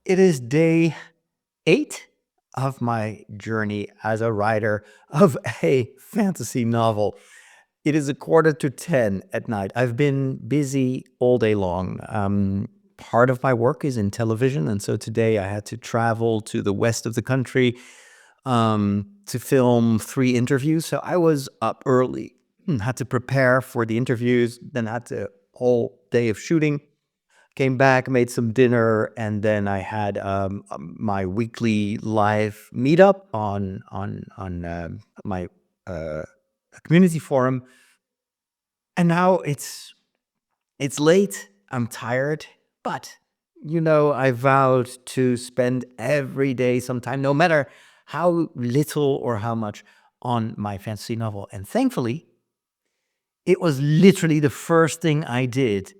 It is day 8 of my journey as a writer of a fantasy novel. It is a quarter to 10 at night. I've been busy all day long. Part of my work is in television, and so today I had to travel to the west of the country to film 3 interviews. So I was up early, had to prepare for the interviews, then had a whole day of shooting. Came back, made some dinner, and then I had my weekly live meetup on my uh, community forum. And now it's late. I'm tired, but I vowed to spend every day some time, no matter how little or how much, on my fantasy novel. And thankfully, it was literally the first thing I did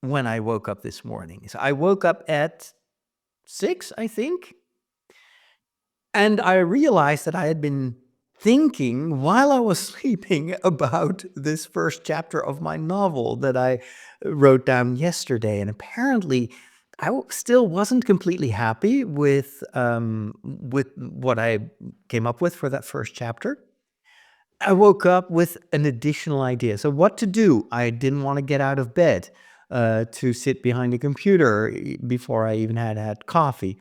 when I woke up this morning. So I woke up at 6, I think. And I realized that I had been thinking while I was sleeping about this first chapter of my novel that I wrote down yesterday. And apparently, still wasn't completely happy with what I came up with for that first chapter. I woke up with an additional idea. So, what to do? I didn't want to get out of bed to sit behind a computer before I even had coffee.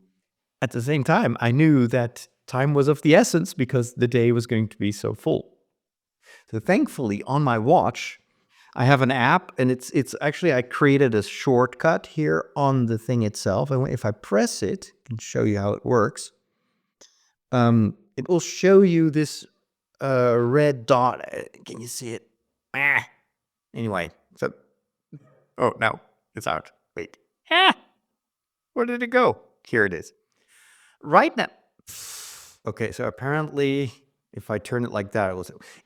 At the same time, I knew that time was of the essence because the day was going to be so full. So thankfully, on my watch, I have an app, and it's actually I created a shortcut here on the thing itself, and if I press it, I can show you how it works. It will show you this red dot. Can you see it? Ah. Anyway, so no, it's out. Wait, where did it go? Here it is. Right now. Okay, so apparently, if I turn it like that,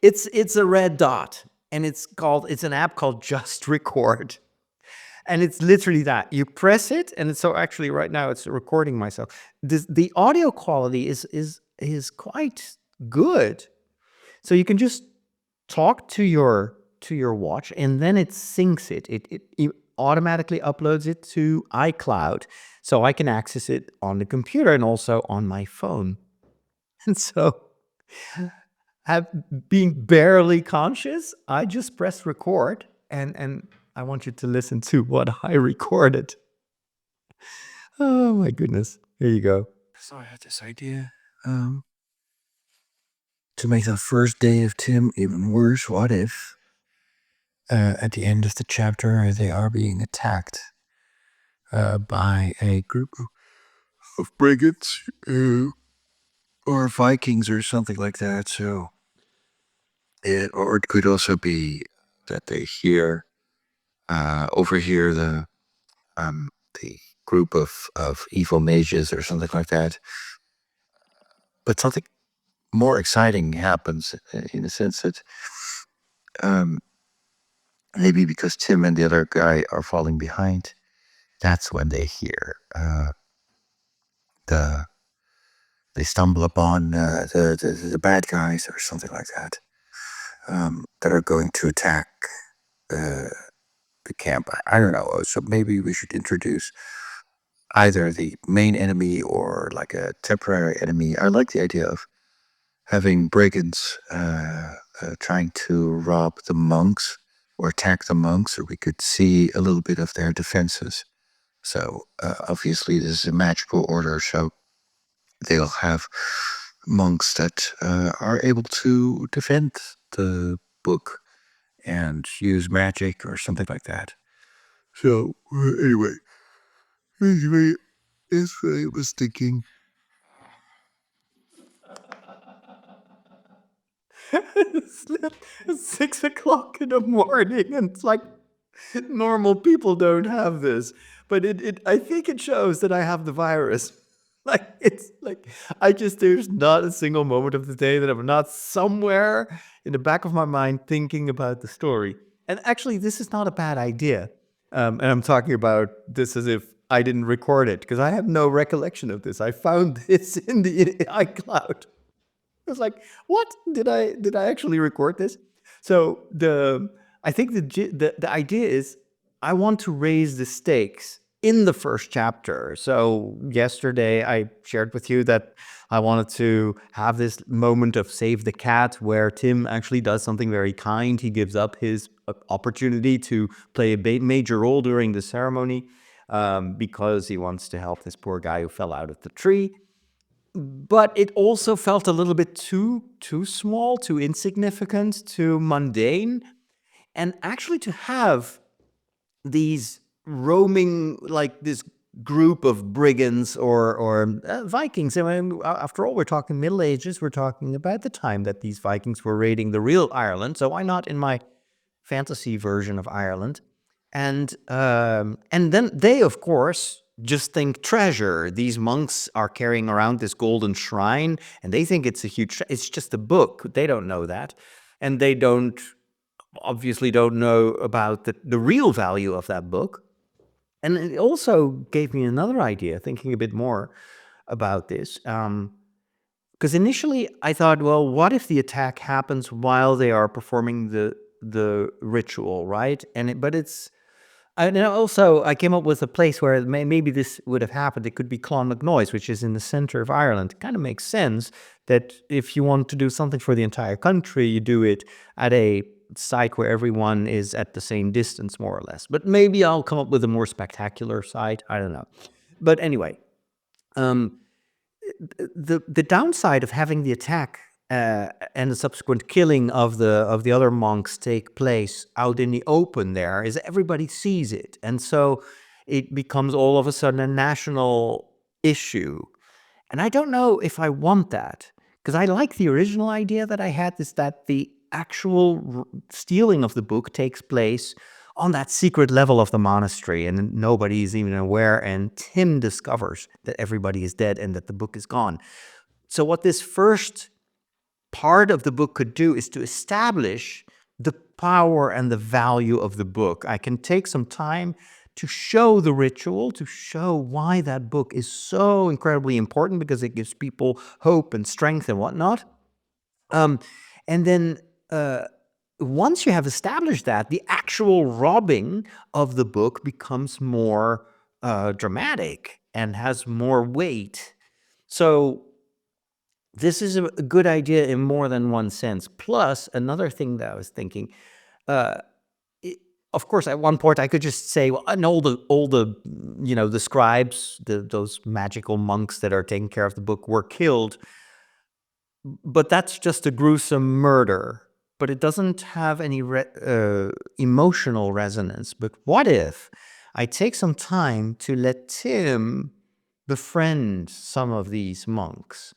it's a red dot, and it's an app called Just Record, and it's literally that. You press it, and so actually right now it's recording myself. The audio quality is quite good, so you can just talk to your watch, and then it syncs it. It automatically uploads it to iCloud, so I can access it on the computer and also on my phone. And so, have being barely conscious, I just pressed record, and I want you to listen to what I recorded. Oh my goodness. Here you go. So I had this idea um, to make the first day of Tim even worse. What if at the end of the chapter they are being attacked by a group of brigands or Vikings or something like that? So or it could also be that they overhear the group of evil mages or something like that. But something more exciting happens in the sense that um, maybe because Tim and the other guy are falling behind, that's when they hear the they stumble upon the bad guys or something like that that are going to attack uh, the camp. I don't know. So maybe we should introduce either the main enemy or like a temporary enemy. I like the idea of having brigands trying to rob the monks or attack the monks, or we could see a little bit of their defenses. So obviously, this is a magical order, so they'll have monks that are able to defend the book and use magic or something like that. So anyway, as I was thinking, it's 6 o'clock in the morning, and it's like normal people don't have this, but I think it shows that I have the virus. Like it's like there's not a single moment of the day that I'm not somewhere in the back of my mind thinking about the story. And actually, this is not a bad idea. And I'm talking about this as if I didn't record it because I have no recollection of this. I found this in the iCloud. I was like, "What? Did I actually record this?" So I think the idea is I want to raise the stakes in the first chapter. So yesterday I shared with you that I wanted to have this moment of Save the Cat where Tim actually does something very kind. He gives up his opportunity to play a major role during the ceremony because he wants to help this poor guy who fell out of the tree. But it also felt a little bit too small, too insignificant, too mundane. And actually to have these roaming, like this group of brigands or Vikings. I mean, after all, we're talking Middle Ages. We're talking about the time that these Vikings were raiding the real Ireland. So why not in my fantasy version of Ireland? And then they, of course, just think treasure. These monks are carrying around this golden shrine, and they think it's a huge. It's just a book. They don't know that, and they don't obviously don't know about the real value of that book. And it also gave me another idea, thinking a bit more about this. Because initially I thought, well, what if the attack happens while they are performing the ritual, right? But it's and then also, I came up with a place where maybe this would have happened. It could be Clonmacnoise, which is in the center of Ireland. It kind of makes sense that if you want to do something for the entire country, you do it at a site where everyone is at the same distance, more or less. But maybe I'll come up with a more spectacular site. I don't know. But anyway, um, the downside of having the attack and the subsequent killing of the other monks take place out in the open there is everybody sees it, and so it becomes all of a sudden a national issue. And I don't know if I want that, because I like the original idea that I had, is that the actual stealing of the book takes place on that secret level of the monastery, and nobody is even aware, and Tim discovers that everybody is dead and that the book is gone. So what this first part of the book could do is to establish the power and the value of the book. I can take some time to show the ritual, to show why that book is so incredibly important, because it gives people hope and strength and whatnot. And then once you have established that, the actual robbing of the book becomes more dramatic and has more weight. So this is a good idea in more than one sense. Plus, another thing that I was thinking, of course, at one point I could just say, well, and all the the scribes, those magical monks that are taking care of the book, were killed. But that's just a gruesome murder. But it doesn't have any emotional resonance. But what if I take some time to let Tim befriend some of these monks,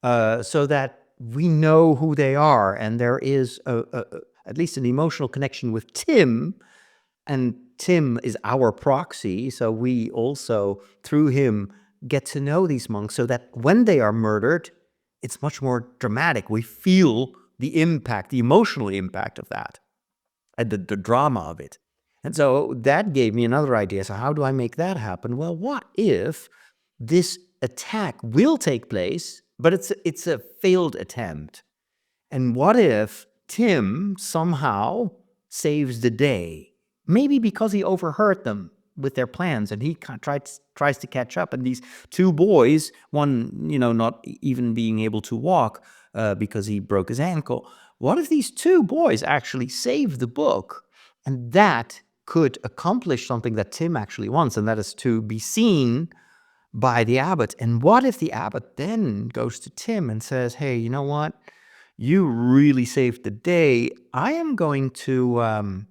so that we know who they are, and there is at least an emotional connection with Tim, and Tim is our proxy, so we also, through him, get to know these monks, so that when they are murdered, it's much more dramatic. We feel the impact, the emotional impact of that, and the drama of it. And so that gave me another idea. So how do I make that happen? Well, what if this attack will take place, but it's a failed attempt? And what if Tim somehow saves the day? Maybe because he overheard them with their plans, and he tries to catch up. And these two boys, one, not even being able to walk because he broke his ankle. What if these two boys actually save the book? And that could accomplish something that Tim actually wants, and that is to be seen by the abbot. And what if the abbot then goes to Tim and says, hey, you know what? You really saved the day. I am going to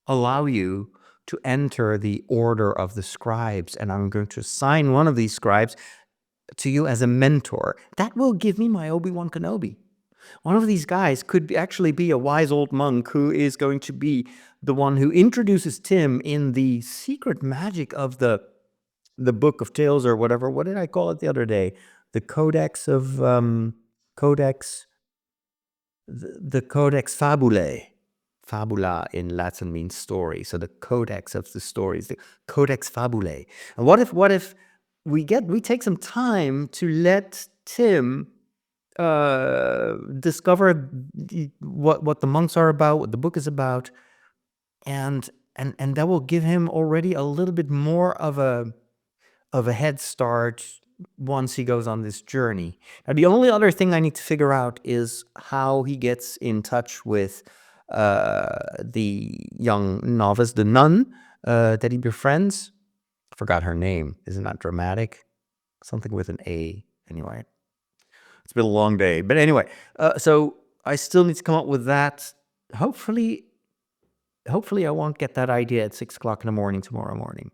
allow you to enter the order of the scribes, and I'm going to assign one of these scribes to you as a mentor. That will give me my Obi-Wan Kenobi. One of these guys could actually be a wise old monk who is going to be the one who introduces Tim in the secret magic of the Book of Tales, or whatever. What did I call it the other day? The Codex of Codex, the Codex Fabulae. Fabula in Latin means story. So the codex of the stories, the Codex Fabulae. And what if we take some time to let Tim discover what the monks are about, what the book is about, and and that will give him already a little bit more of a head start once he goes on this journey. Now, the only other thing I need to figure out is how he gets in touch with the young novice, the nun that he befriends. I forgot her name. Isn't that dramatic? Something with an A. Anyway, it's been a long day. But anyway, so I still need to come up with that. Hopefully I won't get that idea at 6 o'clock in the morning tomorrow morning.